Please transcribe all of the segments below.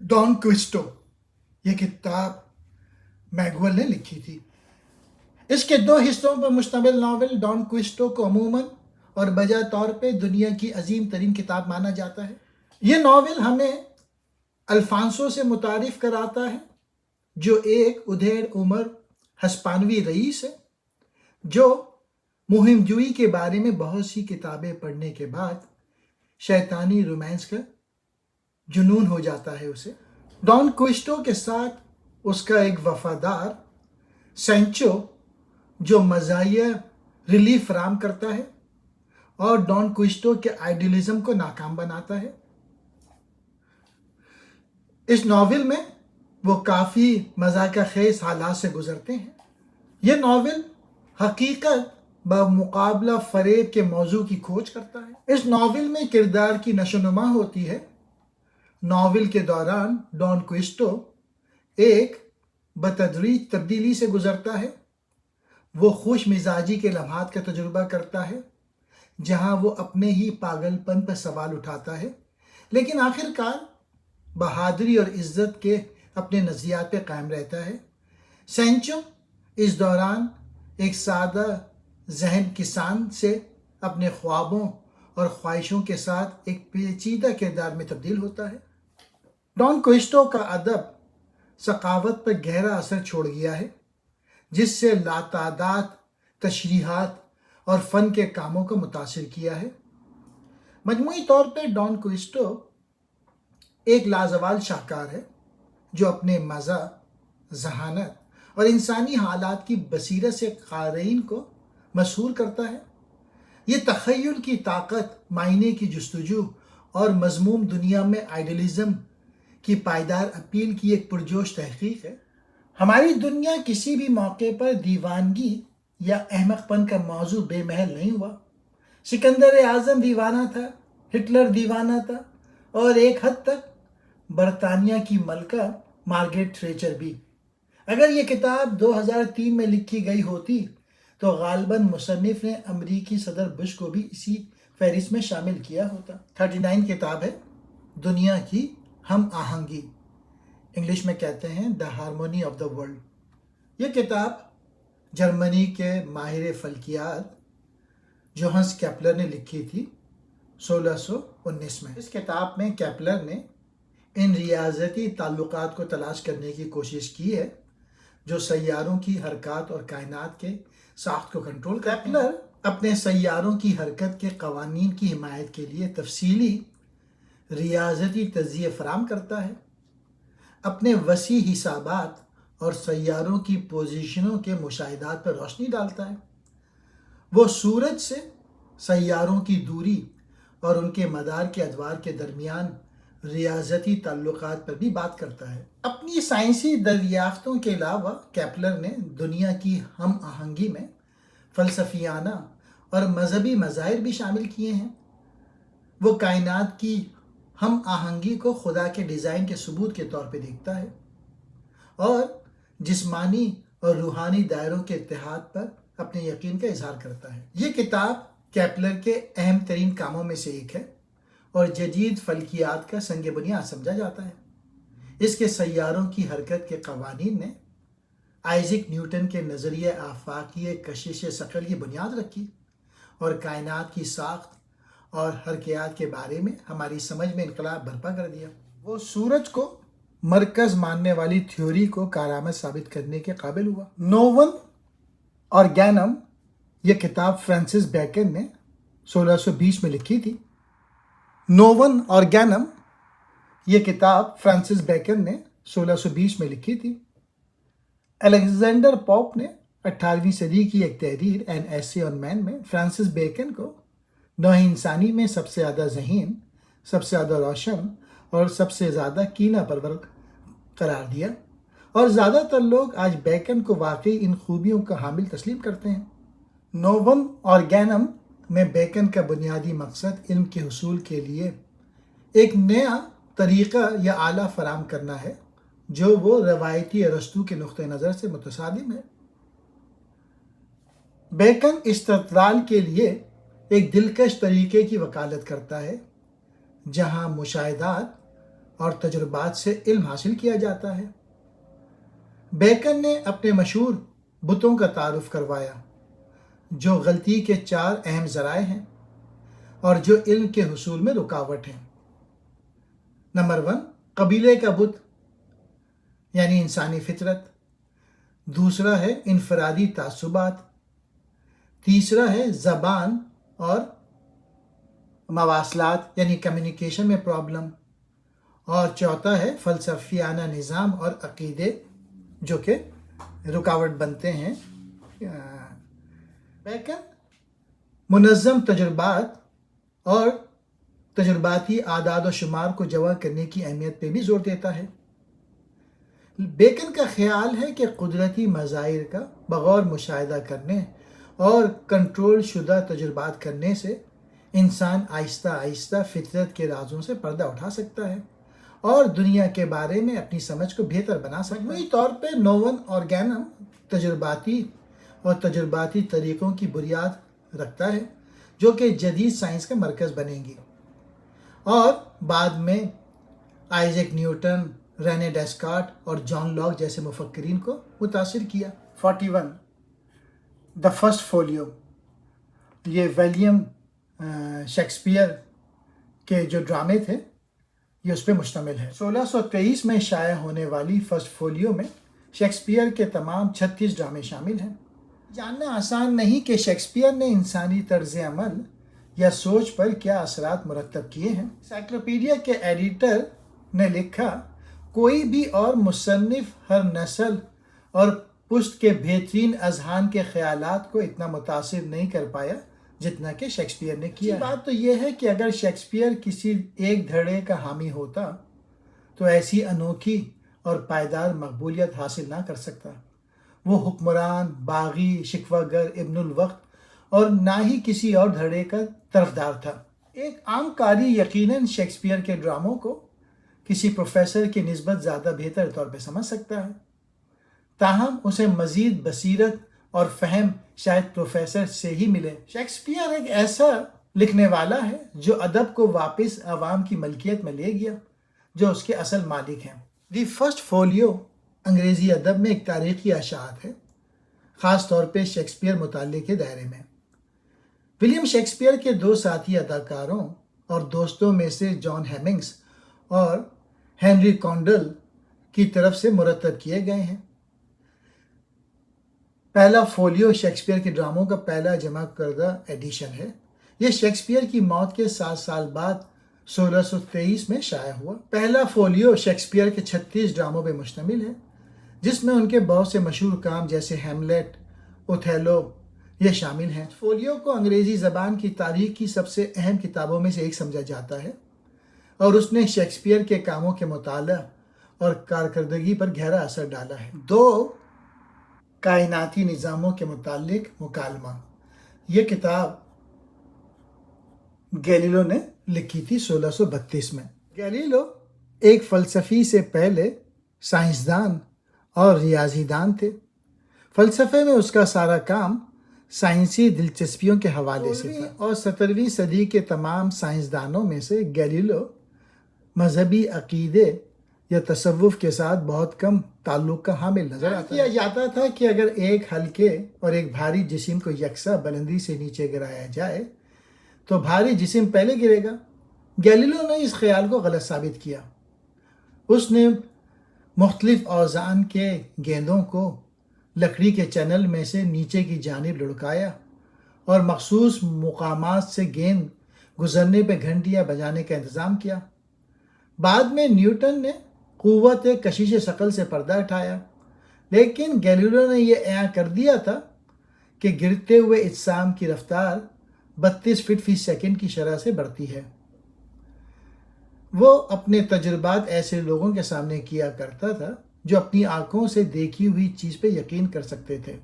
Dawn کوئسٹو یہ کتاب Miguel نے لکھی تھی۔ اس کے 2 حصوں پر مشتمل ناول ڈان کوئسٹو کو عموماً اور بجا طور پہ دنیا کی عظیم ترین کتاب مانا جاتا ہے۔ یہ ناول ہمیں الفانسو سے متعارف کراتا ہے، جو ایک ادھیڑ عمر ہسپانوی رئیس ہے جو مہم جوئی کے بارے میں بہت سی کتابیں پڑھنے کے بعد شیطانی رومانس کا جنون ہو جاتا ہے اسے۔ ڈان کوئسٹو کے ساتھ اس کا ایک وفادار سینچو جو مزاحیہ ریلیف فراہم کرتا ہے اور ڈان کوئسٹو کے آئیڈیلزم کو ناکام بناتا ہے۔ اس ناول میں وہ کافی مضحکہ خیز حالات سے گزرتے ہیں۔ یہ ناول حقیقت بمقابلہ فریب کے موضوع کی کھوج کرتا ہے۔ اس ناول میں کردار کی نشو و نما ہوتی ہے۔ ناول کے دوران ڈان کوئسٹو ایک بتدریج تبدیلی سے گزرتا ہے۔ وہ خوش مزاجی کے لمحات کا تجربہ کرتا ہے جہاں وہ اپنے ہی پاگل پن پر سوال اٹھاتا ہے، لیکن آخر کار بہادری اور عزت کے اپنے نظریات پہ قائم رہتا ہے۔ سینچو اس دوران ایک سادہ ذہن کسان سے اپنے خوابوں اور خواہشوں کے ساتھ ایک پیچیدہ کردار میں تبدیل ہوتا ہے۔ ڈان کوئسٹو کا ادب ثقافت پر گہرا اثر چھوڑ گیا ہے، جس سے لاتعداد تشریحات اور فن کے کاموں کو متاثر کیا ہے۔ مجموعی طور پہ ڈان کوئسٹو ایک لازوال شاہکار ہے جو اپنے مزاح، ذہانت اور انسانی حالات کی بصیرت سے قارئین کو مسحور کرتا ہے۔ یہ تخیل کی طاقت، معنی کی جستجو اور مذموم دنیا میں آئیڈیلزم کی پائیدار اپیل کی ایک پرجوش تحقیق ہے۔ ہماری دنیا کسی بھی موقع پر دیوانگی یا احمق پن کا موضوع بے محل نہیں ہوا۔ سکندر اعظم دیوانہ تھا، ہٹلر دیوانہ تھا، اور ایک حد تک برطانیہ کی ملکہ مارگریٹ تھریچر بھی۔ اگر یہ کتاب 2003 میں لکھی گئی ہوتی تو غالباً مصنف نے امریکی صدر بش کو بھی اسی فہرست میں شامل کیا ہوتا۔ 39 کتاب ہے دنیا کی ہم آہنگی، انگلش میں کہتے ہیں دا ہارمونی آف دا ورلڈ۔ یہ کتاب جرمنی کے ماہر فلکیات جوہنس کیپلر نے لکھی تھی 1619 میں۔ اس کتاب میں کیپلر نے ان ریاضتی تعلقات کو تلاش کرنے کی کوشش کی ہے جو سیاروں کی حرکات اور کائنات کے ساخت کو کنٹرول کرتے ہیں۔ کیپلر اپنے سیاروں کی حرکت کے قوانین کی حمایت کے لیے تفصیلی ریاضتی تجزیے فراہم کرتا ہے، اپنے وسیع حسابات اور سیاروں کی پوزیشنوں کے مشاہدات پر روشنی ڈالتا ہے۔ وہ سورج سے سیاروں کی دوری اور ان کے مدار کے ادوار کے درمیان ریاضتی تعلقات پر بھی بات کرتا ہے۔ اپنی سائنسی دریافتوں کے علاوہ کیپلر نے دنیا کی ہم آہنگی میں فلسفیانہ اور مذہبی مظاہر بھی شامل کیے ہیں۔ وہ کائنات کی ہم آہنگی کو خدا کے ڈیزائن کے ثبوت کے طور پہ دیکھتا ہے اور جسمانی اور روحانی دائروں کے اتحاد پر اپنے یقین کا اظہار کرتا ہے۔ یہ کتاب کیپلر کے اہم ترین کاموں میں سے ایک ہے اور جدید فلکیات کا سنگ بنیاد سمجھا جاتا ہے۔ اس کے سیاروں کی حرکت کے قوانین نے آئزک نیوٹن کے نظریہ آفاقی کشش ثقل کی بنیاد رکھی اور کائنات کی ساخت اور حرکیات کے بارے میں ہماری سمجھ میں انقلاب برپا کر دیا۔ وہ سورج کو مرکز ماننے والی تھیوری کو کارآمد ثابت کرنے کے قابل ہوا۔ نوون آرگینم یہ کتاب فرانسس بیکن نے 1620 میں لکھی تھی۔ نوون آرگینم یہ کتاب فرانسس بیکن نے 1620 میں لکھی تھی۔ الیگزینڈر پوپ نے 18ویں صدی کی ایک تحریر این ایسے آن مین میں فرانسس بیکن کو نوع انسانی میں سب سے زیادہ ذہین، سب سے زیادہ روشن اور سب سے زیادہ کینہ پرور قرار دیا، اور زیادہ تر لوگ آج بیکن کو واقعی ان خوبیوں کا حامل تسلیم کرتے ہیں۔ نوون آرگینم میں بیکن کا بنیادی مقصد علم کے حصول کے لیے ایک نیا طریقہ یا آلہ فراہم کرنا ہے جو وہ روایتی ارسطو کے نقطہ نظر سے متصادم ہے۔ بیکن استدلال کے لیے ایک دلکش طریقے کی وکالت کرتا ہے جہاں مشاہدات اور تجربات سے علم حاصل کیا جاتا ہے۔ بیکن نے اپنے مشہور بتوں کا تعارف کروایا جو غلطی کے 4 اہم ذرائع ہیں اور جو علم کے حصول میں رکاوٹ ہیں۔ نمبر 1، قبیلے کا بت یعنی انسانی فطرت۔ دوسرا ہے انفرادی تعصبات۔ تیسرا ہے زبان اور مواصلات یعنی کمیونیکیشن میں پرابلم۔ اور چوتھا ہے فلسفیانہ نظام اور عقیدے جو کہ رکاوٹ بنتے ہیں۔ بیکن منظم تجربات اور تجرباتی اعداد و شمار کو جمع کرنے کی اہمیت پہ بھی زور دیتا ہے۔ بیکن کا خیال ہے کہ قدرتی مظاہر کا بغور مشاہدہ کرنے اور کنٹرول شدہ تجربات کرنے سے انسان آہستہ آہستہ فطرت کے رازوں سے پردہ اٹھا سکتا ہے اور دنیا کے بارے میں اپنی سمجھ کو بہتر بنا سکتا ہے۔ مجموعی طور پہ نوون آرگینم تجرباتی طریقوں کی بنیاد رکھتا ہے جو کہ جدید سائنس کا مرکز بنیں گی اور بعد میں آئزیک نیوٹن، رینے ڈیسکارٹ اور جان لاک جیسے مفکرین کو متاثر کیا۔ 41 دا فرسٹ فولیو، یہ ولیم شیکسپیئر کے جو ڈرامے تھے یہ اس پہ مشتمل ہے۔ 1623 میں شائع ہونے والی فرسٹ فولیو میں شیکسپیئر کے تمام 36 ڈرامے شامل ہیں۔ جاننا آسان نہیں کہ شیکسپیئر نے انسانی طرز عمل یا سوچ پر کیا اثرات مرتب کیے ہیں۔ انسائکلوپیڈیا کے ایڈیٹر نے لکھا، کوئی بھی اور مصنف ہر نسل اور پشت کے بہترین اذہان کے خیالات کو اتنا متاثر نہیں کر پایا جتنا کہ شیکسپیئر نے کیا۔ بات تو یہ ہے کہ اگر شیکسپیئر کسی ایک دھڑے کا حامی ہوتا تو ایسی انوکھی اور پائیدار مقبولیت حاصل نہ کر سکتا۔ وہ حکمران، باغی، شکوہ گر، ابن الوقت اور نہ ہی کسی اور دھڑے کا طرفدار تھا۔ ایک عام قاری یقیناً شیکسپیئر کے ڈراموں کو کسی پروفیسر کی نسبت زیادہ بہتر طور پہ سمجھ سکتا ہے، تاہم اسے مزید بصیرت اور فہم شاید پروفیسر سے ہی ملے۔ شیکسپیئر ایک ایسا لکھنے والا ہے جو ادب کو واپس عوام کی ملکیت میں لے گیا جو اس کے اصل مالک ہیں۔ دی فرسٹ فولیو انگریزی ادب میں ایک تاریخی اشاعت ہے، خاص طور پہ شیکسپیئر مطالعے کے دائرے میں۔ ولیم شیکسپیئر کے 2 ساتھی اداکاروں اور دوستوں میں سے جان ہیمنگس اور ہنری کونڈل کی طرف سے مرتب کیے گئے ہیں۔ پہلا فولیو شیکسپیئر کے ڈراموں کا پہلا جمع کردہ ایڈیشن ہے۔ یہ شیکسپیئر کی موت کے 7 سال بعد 1623 میں شائع ہوا۔ پہلا فولیو شیکسپیئر کے 36 ڈراموں پہ مشتمل ہے جس میں ان کے بہت سے مشہور کام جیسے ہیملیٹ، اوتھیلو یہ شامل ہیں۔ فولیو کو انگریزی زبان کی تاریخ کی سب سے اہم کتابوں میں سے ایک سمجھا جاتا ہے اور اس نے شیکسپیئر کے کاموں کے مطالعہ اور کارکردگی پر گہرا اثر ڈالا ہے۔ 2 کائناتی نظاموں کے متعلق مکالمہ، یہ کتاب گیلیلو نے لکھی تھی 1632 میں۔ گیلیلو ایک فلسفی سے پہلے سائنسدان اور ریاضی دان تھے۔ فلسفے میں اس کا سارا کام سائنسی دلچسپیوں کے حوالے سے تھا اور 17ویں صدی کے تمام سائنسدانوں میں سے گیلیلو مذہبی عقیدے یا تصوف کے ساتھ بہت کم تعلق کا حامل نظر آتا ہے۔ کیا جاتا تھا کہ اگر ایک ہلکے اور ایک بھاری جسم کو یکساں بلندی سے نیچے گرایا جائے تو بھاری جسم پہلے گرے گا۔ گیلیلو نے اس خیال کو غلط ثابت کیا۔ اس نے مختلف اوزان کے گیندوں کو لکڑی کے چینل میں سے نیچے کی جانب لڑکایا اور مخصوص مقامات سے گیند گزرنے پہ گھنٹیاں بجانے کا انتظام کیا۔ بعد میں نیوٹن نے قوت کشش ثقل سے پردہ اٹھایا، لیکن گیلیلو نے یہ اعلان کر دیا تھا کہ گرتے ہوئے اجسام کی رفتار 32 فٹ فی سیکنڈ کی شرح سے بڑھتی ہے۔ وہ اپنے تجربات ایسے لوگوں کے سامنے کیا کرتا تھا جو اپنی آنکھوں سے دیکھی ہوئی چیز پہ یقین کر سکتے تھے۔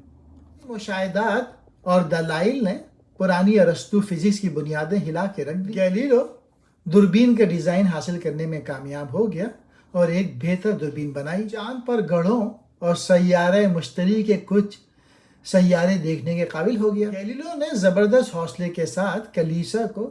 مشاہدات اور دلائل نے پرانی ارسطو فزکس کی بنیادیں ہلا کے رکھ دی۔ گیلیلو دوربین کا ڈیزائن حاصل کرنے میں کامیاب ہو گیا اور ایک بہتر دوربین بنائی۔ چاند پر گڑھوں اور سیارہ مشتری کے کچھ سیارے دیکھنے کے قابل ہو گیا۔ گیلیلو نے زبردست حوصلے کے ساتھ کلیسا کو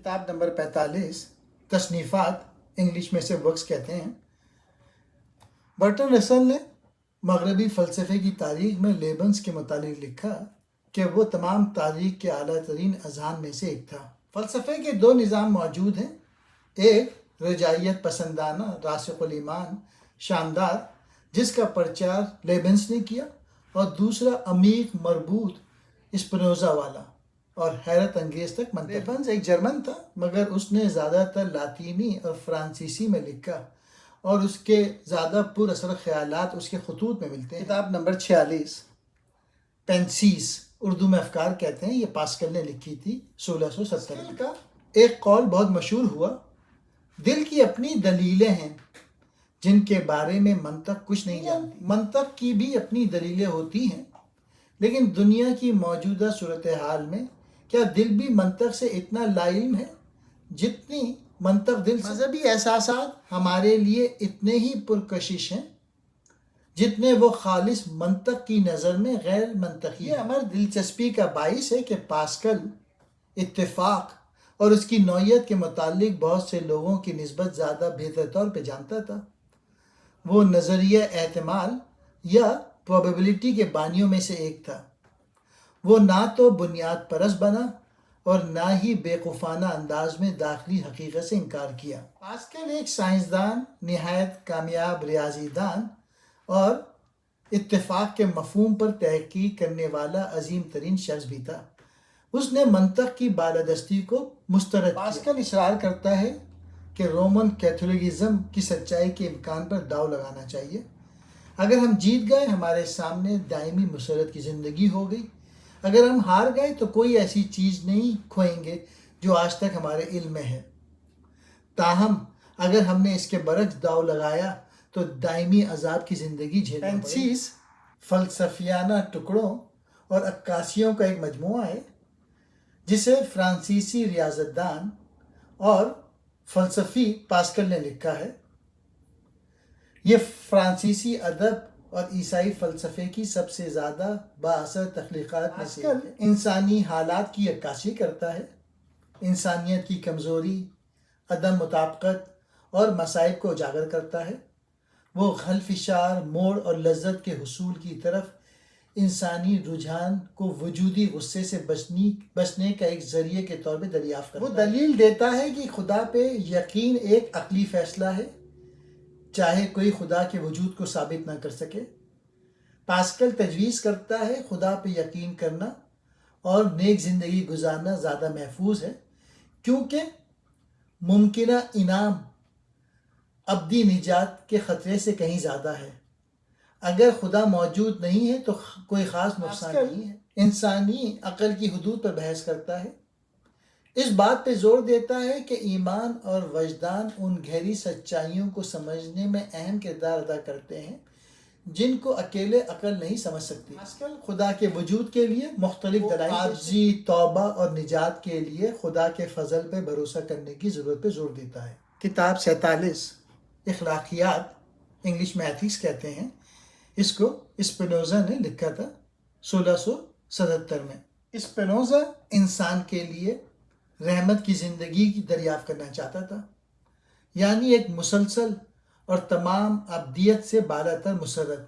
کتاب نمبر 45 تصنیفات، انگلش میں سے ورکس کہتے ہیں۔ برٹن رسل نے مغربی فلسفے کی تاریخ میں لیبنز کے متعلق لکھا کہ وہ تمام تاریخ کے اعلیٰ ترین اذہان میں سے ایک تھا۔ فلسفے کے دو نظام موجود ہیں، ایک رجاعیت پسندانہ راسخ الایمان شاندار جس کا پرچار لیبنز نے کیا، اور دوسرا عمیق مربوط اسپنوزا والا اور حیرت انگیز تک منطق۔ لیبنز ایک جرمن تھا مگر اس نے زیادہ تر لاطینی اور فرانسیسی میں لکھا اور اس کے زیادہ پر اثر خیالات اس کے خطوط میں ملتے ہیں۔ کتاب نمبر 46 پینسیس، اردو میں افکار کہتے ہیں، یہ پاسکل نے لکھی تھی 1670 میں۔ کا ایک قول بہت مشہور ہوا، دل کی اپنی دلیلیں ہیں جن کے بارے میں منطق کچھ نہیں جانتی۔ منطق کی بھی اپنی دلیلیں ہوتی ہیں، لیکن دنیا کی موجودہ صورتحال میں کیا دل بھی منطق سے اتنا لا علم ہے جتنی منطق دل سے؟ مذہبی احساسات ہمارے لیے اتنے ہی پرکشش ہیں جتنے وہ خالص منطق کی نظر میں غیر منطقی ہیں۔ یہ ہماری دلچسپی کا باعث ہے کہ پاسکل اتفاق اور اس کی نوعیت کے متعلق بہت سے لوگوں کی نسبت زیادہ بہتر طور پہ جانتا تھا۔ وہ نظریہ احتمال یا پروبیبلٹی کے بانیوں میں سے ایک تھا۔ وہ نہ تو بنیاد پرست بنا اور نہ ہی بیوقوفانہ انداز میں داخلی حقیقت سے انکار کیا۔ پاسکل ایک سائنسدان، نہایت کامیاب ریاضی دان اور اتفاق کے مفہوم پر تحقیق کرنے والا عظیم ترین شخص بھی تھا۔ اس نے منطق کی بالادستی کو مسترد کیا۔ پاسکل اصرار کرتا ہے کہ رومن کیتھولکزم کی سچائی کے امکان پر داؤ لگانا چاہیے۔ اگر ہم جیت گئے ہمارے سامنے دائمی مسرت کی زندگی ہو گئی، اگر ہم ہار گئے تو کوئی ایسی چیز نہیں کھوئیں گے جو آج تک ہمارے علم میں ہے۔ تاہم اگر ہم نے اس کے برعکس داؤ لگایا تو دائمی عذاب کی زندگی جھیلنا پڑے گی۔ پینسیس فلسفیانہ ٹکڑوں اور عکاسیوں کا ایک مجموعہ ہے جسے فرانسیسی ریاضت دان اور فلسفی پاسکل نے لکھا ہے۔ یہ فرانسیسی ادب اور عیسائی فلسفے کی سب سے زیادہ بااثر تخلیقات میں سے ایک ہے۔ انسانی حالات کی عکاسی کرتا ہے، انسانیت کی کمزوری، عدم مطابقت اور مصائب کو اجاگر کرتا ہے۔ وہ خلفشار موڑ اور لذت کے حصول کی طرف انسانی رجحان کو وجودی غصے سے بچنے کا ایک ذریعے کے طور پہ دریافت کرتا ہے۔ وہ دلیل دیتا ہے کہ خدا پہ یقین ایک عقلی فیصلہ ہے، چاہے کوئی خدا کے وجود کو ثابت نہ کر سکے۔ پاسکل تجویز کرتا ہے خدا پہ یقین کرنا اور نیک زندگی گزارنا زیادہ محفوظ ہے، کیونکہ ممکنہ انعام ابدی نجات کے خطرے سے کہیں زیادہ ہے۔ اگر خدا موجود نہیں ہے تو کوئی خاص نقصان نہیں ہے۔ انسانی عقل کی حدود پر بحث کرتا ہے، اس بات پہ زور دیتا ہے کہ ایمان اور وجدان ان گہری سچائیوں کو سمجھنے میں اہم کردار ادا کرتے ہیں جن کو اکیلے عقل نہیں سمجھ سکتی۔ پاسکل خدا کے وجود کے لیے مختلف دلائل، عاجزی، توبہ اور نجات کے لیے خدا کے فضل پہ بھروسہ کرنے کی ضرورت پہ زور دیتا ہے۔ کتاب 47 اخلاقیات، انگلش میں ایتھکس کہتے ہیں، اس کو اسپنوزا نے لکھا تھا 1677 میں۔ اسپنوزا انسان کے لیے رحمت کی زندگی کی دریافت کرنا چاہتا تھا، یعنی ایک مسلسل اور تمام ابدیت سے بالاتر مسرت۔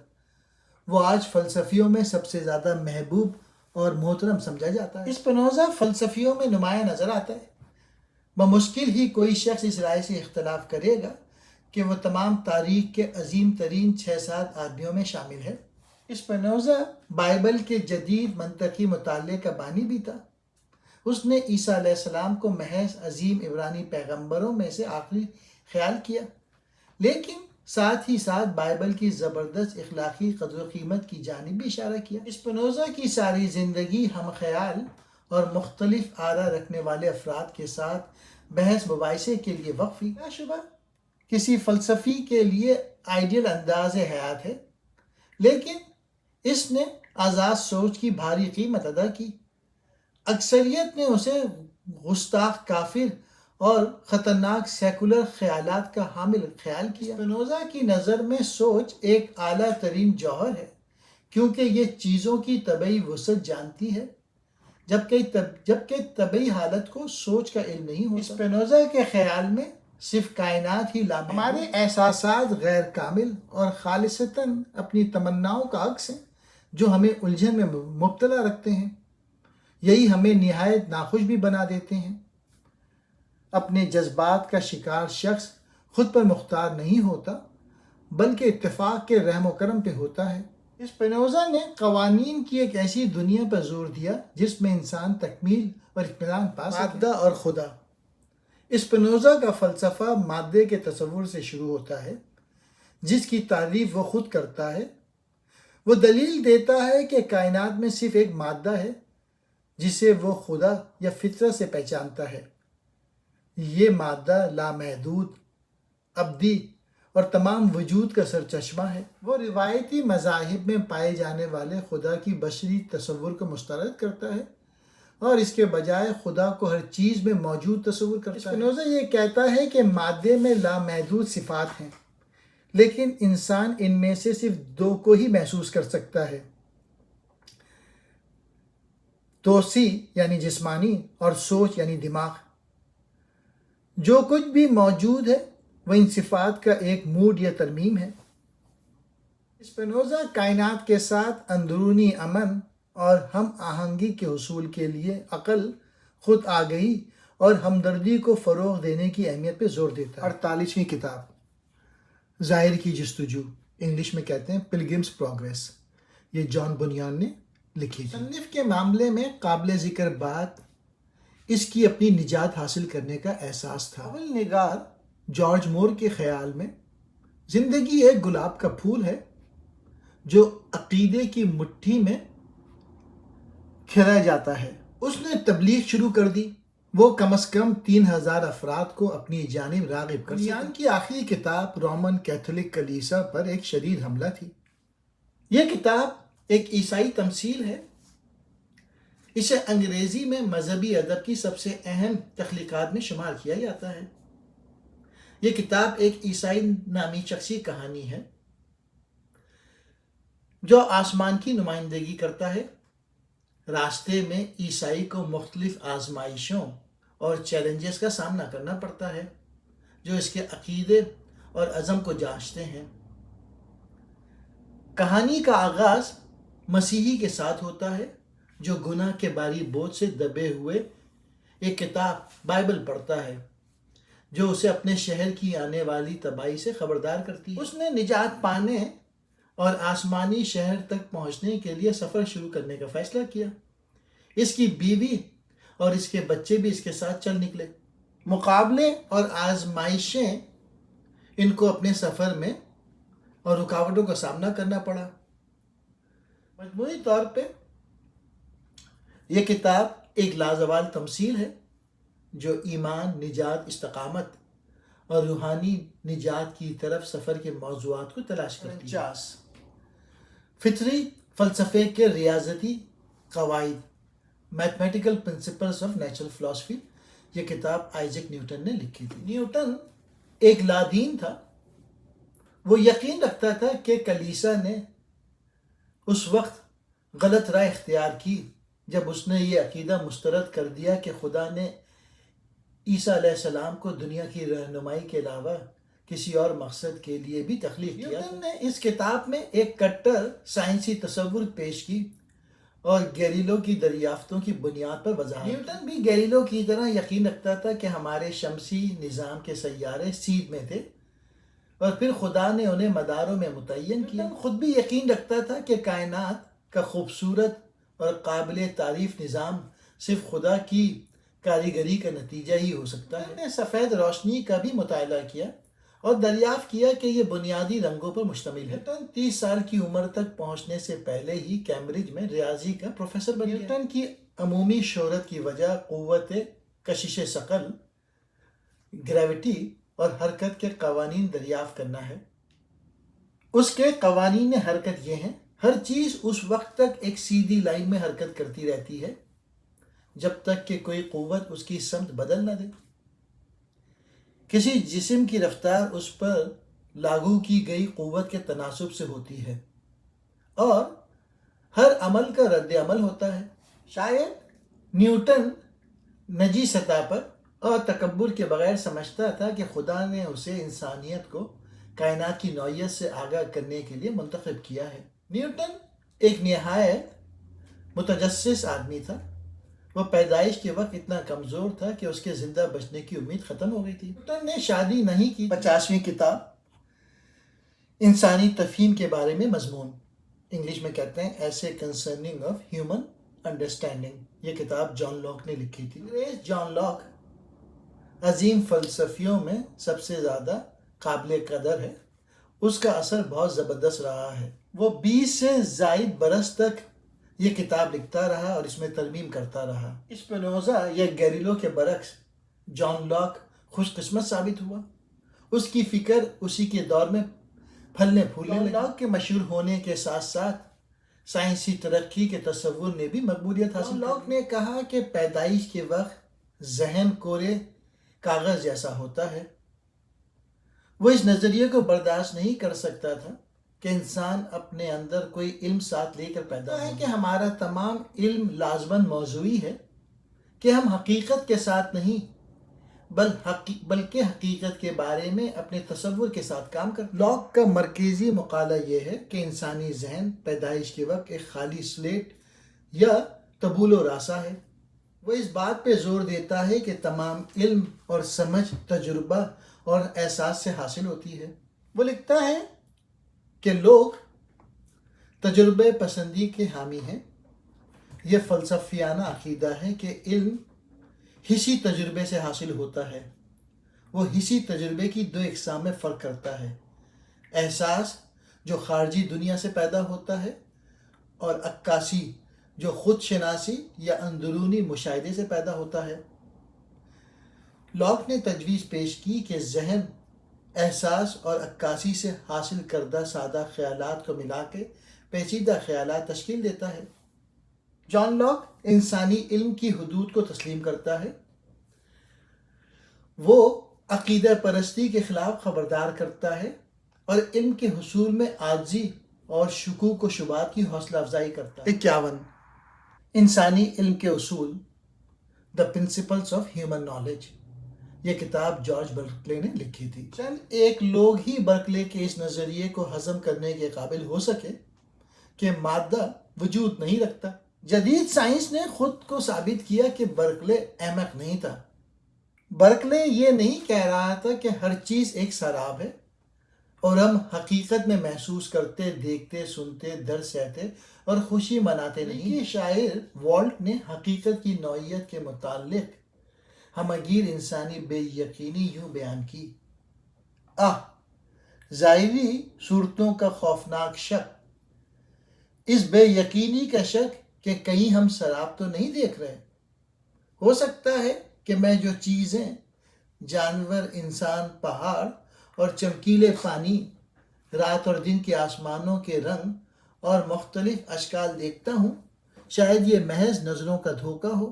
وہ آج فلسفیوں میں سب سے زیادہ محبوب اور محترم سمجھا جاتا ہے۔ اسپنوزا فلسفیوں میں نمایاں نظر آتا ہے۔ بمشکل ہی کوئی شخص اس رائے سے اختلاف کرے گا کہ وہ تمام تاریخ کے عظیم ترین 6-7 آدمیوں میں شامل ہے۔ اسپنوزا بائبل کے جدید منطقی مطالعے کا بانی بھی تھا۔ اس نے عیسیٰ علیہ السلام کو محض عظیم عبرانی پیغمبروں میں سے آخری خیال کیا، لیکن ساتھ ہی ساتھ بائبل کی زبردست اخلاقی قدر و قیمت کی جانب بھی اشارہ کیا۔ اسپنوزا کی ساری زندگی ہم خیال اور مختلف آرا رکھنے والے افراد کے ساتھ بحث مباحثے کے لیے وقف لا شبہ کسی فلسفی کے لیے آئیڈیل انداز حیات ہے، لیکن اس نے آزاد سوچ کی بھاری قیمت ادا کی۔ اکثریت نے اسے گستاخ کافر اور خطرناک سیکولر خیالات کا حامل خیال کیا۔ اسپنوزا کی نظر میں سوچ ایک اعلیٰ ترین جوہر ہے، کیونکہ یہ چیزوں کی طبعی وسعت جانتی ہے، جبکہ طبعی حالت کو سوچ کا علم نہیں ہوتا۔ اسپینوزا کے خیال میں صرف کائنات ہی ہمارے احساسات غیر کامل اور خالصتاً اپنی تمناؤں کا عکس ہیں جو ہمیں الجھن میں مبتلا رکھتے ہیں۔ یہی ہمیں نہایت ناخوش بھی بنا دیتے ہیں۔ اپنے جذبات کا شکار شخص خود پر مختار نہیں ہوتا بلکہ اتفاق کے رحم و کرم پہ ہوتا ہے۔ اسپینوزا نے قوانین کی ایک ایسی دنیا پر زور دیا جس میں انسان تکمیل اور اطمینان پا سکے۔ مادہ اور خدا۔ اسپینوزا کا فلسفہ مادے کے تصور سے شروع ہوتا ہے جس کی تعریف وہ خود کرتا ہے۔ وہ دلیل دیتا ہے کہ کائنات میں صرف ایک مادہ ہے جسے وہ خدا یا فطرت سے پہچانتا ہے۔ یہ مادہ لامحدود، ابدی اور تمام وجود کا سرچشمہ ہے۔ وہ روایتی مذاہب میں پائے جانے والے خدا کی بشری تصور کو مسترد کرتا ہے اور اس کے بجائے خدا کو ہر چیز میں موجود تصور کرتا ہے۔ اسپینوزا یہ کہتا ہے کہ مادے میں لامحدود صفات ہیں لیکن انسان ان میں سے صرف دو کو ہی محسوس کر سکتا ہے، توسیع یعنی جسمانی اور سوچ یعنی دماغ۔ جو کچھ بھی موجود ہے وہ ان صفات کا ایک موڈ یا ترمیم ہے۔ اسپینوزا کائنات کے ساتھ اندرونی امن اور ہم آہنگی کے حصول کے لیے عقل، خود آگہی اور ہمدردی کو فروغ دینے کی اہمیت پہ زور دیتا ہے۔ 48ویں کتاب ظاہر کی جستجو، انگلش میں کہتے ہیں پلگرمز پروگریس، یہ جان بنیان نے لکھی تھی۔ مصنف کے معاملے میں قابل ذکر بات اس کی اپنی نجات حاصل کرنے کا احساس تھا۔ اول نگار جارج مور کے خیال میں زندگی ایک گلاب کا پھول ہے جو عقیدے کی مٹھی میں کھلا جاتا ہے۔ اس نے تبلیغ شروع کر دی۔ وہ کم از کم 3000 افراد کو اپنی جانب راغب کر سکے۔ کی آخری کتاب رومن کیتھولک کلیسا پر ایک شدید حملہ تھی۔ یہ کتاب ایک عیسائی تمثیل ہے۔ اسے انگریزی میں مذہبی ادب کی سب سے اہم تخلیقات میں شمار کیا جاتا ہے۔ یہ کتاب ایک عیسائی نامی شخصی کہانی ہے جو آسمان کی نمائندگی کرتا ہے۔ راستے میں عیسائی کو مختلف آزمائشوں اور چیلنجز کا سامنا کرنا پڑتا ہے جو اس کے عقیدے اور عزم کو جانچتے ہیں۔ کہانی کا آغاز مسیحی کے ساتھ ہوتا ہے جو گناہ کے بھاری بوجھ سے دبے ہوئے ایک کتاب بائبل پڑھتا ہے جو اسے اپنے شہر کی آنے والی تباہی سے خبردار کرتی ہے۔ اس نے نجات پانے اور آسمانی شہر تک پہنچنے کے لیے سفر شروع کرنے کا فیصلہ کیا۔ اس کی بیوی اور اس کے بچے بھی اس کے ساتھ چل نکلے۔ مقابلے اور آزمائشیں ان کو اپنے سفر میں اور رکاوٹوں کا سامنا کرنا پڑا۔ مجموعی طور پہ یہ کتاب ایک لازوال تمثیل ہے جو ایمان، نجات، استقامت اور روحانی نجات کی طرف سفر کے موضوعات کو تلاش کرتی ہے۔ فطری فلسفے کے ریاضتی قواعد، mathematical principles of natural philosophy, یہ کتاب آئزیک نیوٹن نے لکھی تھی۔ نیوٹن ایک لادین تھا۔ وہ یقین رکھتا تھا کہ کلیسا نے اس وقت غلط رائے اختیار کی جب اس نے یہ عقیدہ مسترد کر دیا کہ خدا نے عیسیٰ علیہ السلام کو دنیا کی رہنمائی کے علاوہ کسی اور مقصد کے لیے بھی تخلیق کیا۔ نیوٹن نے اس کتاب میں ایک کٹر سائنسی تصور پیش کی اور گیلیلیو کی دریافتوں کی بنیاد پر وضاحت۔ نیوٹن بھی گیلیلیو کی طرح یقین رکھتا تھا کہ ہمارے شمسی نظام کے سیارے سیدھ میں تھے اور پھر خدا نے انہیں مداروں میں متعین کیا۔ نیوٹن خود بھی یقین رکھتا تھا کہ کائنات کا خوبصورت اور قابل تعریف نظام صرف خدا کی کاریگری کا نتیجہ ہی ہو سکتا ہے۔ انہوں نے سفید روشنی کا بھی مطالعہ کیا اور دریافت کیا کہ یہ بنیادی رنگوں پر مشتمل ہے۔ نیوٹن 30 سال کی عمر تک پہنچنے سے پہلے ہی کیمبرج میں ریاضی کا پروفیسر بن گیا۔ نیوٹن کی عمومی شہرت کی وجہ قوت کشش ثقل، گریوٹی اور حرکت کے قوانین دریافت کرنا ہے۔ اس کے قوانین حرکت یہ ہیں: ہر چیز اس وقت تک ایک سیدھی لائن میں حرکت کرتی رہتی ہے جب تک کہ کوئی قوت اس کی سمت بدل نہ دے۔ کسی جسم کی رفتار اس پر لاگو کی گئی قوت کے تناسب سے ہوتی ہے اور ہر عمل کا رد عمل ہوتا ہے۔ شاید نیوٹن نجی سطح پر اور تکبر کے بغیر سمجھتا تھا کہ خدا نے اسے انسانیت کو کائنات کی نوعیت سے آگاہ کرنے کے لیے منتخب کیا ہے۔ نیوٹن ایک نہایت متجسس آدمی تھا۔ وہ پیدائش کے وقت اتنا کمزور تھا کہ اس کے زندہ بچنے کی امید ختم ہو گئی تھی۔ نیوٹن نے شادی نہیں کی۔ 50ویں کتاب انسانی تفہیم کے بارے میں مضمون، انگلش میں کہتے ہیں ایسے کنسرننگ آف ہیومن انڈرسٹینڈنگ، یہ کتاب جان لاک نے لکھی تھی۔ انگریز جان لاک عظیم فلسفیوں میں سب سے زیادہ قابل قدر ہے۔ اس کا اثر بہت زبردست رہا ہے۔ وہ 20 سے زائد برس تک یہ کتاب لکھتا رہا اور اس میں ترمیم کرتا رہا۔ اسپینوزا یا گیلیلیو کے برعکس جان لاک خوش قسمت ثابت ہوا۔ اس کی فکر اسی کے دور میں پھلنے پھولنے لگی۔ جان لاک کے مشہور ہونے کے ساتھ ساتھ سائنسی ترقی کے تصور نے بھی مقبولیت حاصل کی۔ جان لاک نے کہا کہ پیدائش کے وقت ذہن کورے کاغذ جیسا ہوتا ہے۔ وہ اس نظریے کو برداشت نہیں کر سکتا تھا کہ انسان اپنے اندر کوئی علم ساتھ لے کر پیدا ہے کہ ہمارا تمام علم لازماً موضوعی ہے، کہ ہم حقیقت کے ساتھ نہیں بلکہ حقیقت کے بارے میں اپنے تصور کے ساتھ کام کرتے ہیں۔ لاک کا مرکزی مقالہ یہ ہے کہ انسانی ذہن پیدائش کے وقت ایک خالی سلیٹ یا طبول و راسا ہے۔ وہ اس بات پہ زور دیتا ہے کہ تمام علم اور سمجھ تجربہ اور احساس سے حاصل ہوتی ہے۔ وہ لکھتا ہے کہ لوگ تجربے پسندی کے حامی ہیں۔ یہ فلسفیانہ عقیدہ ہے کہ علم حسی تجربے سے حاصل ہوتا ہے۔ وہ حسی تجربے کی دو اقسام میں فرق کرتا ہے: احساس جو خارجی دنیا سے پیدا ہوتا ہے، اور عکاسی جو خود شناسی یا اندرونی مشاہدے سے پیدا ہوتا ہے۔ لاک نے تجویز پیش کی کہ ذہن احساس اور عکاسی سے حاصل کردہ سادہ خیالات کو ملا کے پیچیدہ خیالات تشکیل دیتا ہے۔ جان لاک انسانی علم کی حدود کو تسلیم کرتا ہے۔ وہ عقیدہ پرستی کے خلاف خبردار کرتا ہے اور علم کے حصول میں عاجزی اور شکوک و شبہات کی حوصلہ افزائی کرتا ہے۔ 51 انسانی علم کے اصول، the principles of human knowledge, یہ کتاب جارج برکلے نے لکھی تھی۔ چند ایک لوگ ہی برکلے کے اس نظریے کو ہضم کرنے کے قابل ہو سکے کہ مادہ وجود نہیں رکھتا۔ جدید سائنس نے خود کو ثابت کیا کہ برکلے احمق نہیں تھا۔ برکلے یہ نہیں کہہ رہا تھا کہ ہر چیز ایک سراب ہے اور ہم حقیقت میں محسوس کرتے، دیکھتے، سنتے، درد سہتے اور خوشی مناتے نہیں۔ کہ شاعر والٹ نے حقیقت کی نوعیت کے متعلق ہمگیر انسانی بے یقینی یوں بیان کی: ظاہری صورتوں کا خوفناک شک، اس بے یقینی کا شک کہ کہیں ہم سراب تو نہیں دیکھ رہے۔ ہو سکتا ہے کہ میں جو چیزیں، جانور، انسان، پہاڑ اور چمکیلے پانی، رات اور دن کے آسمانوں کے رنگ اور مختلف اشکال دیکھتا ہوں، شاید یہ محض نظروں کا دھوکہ ہو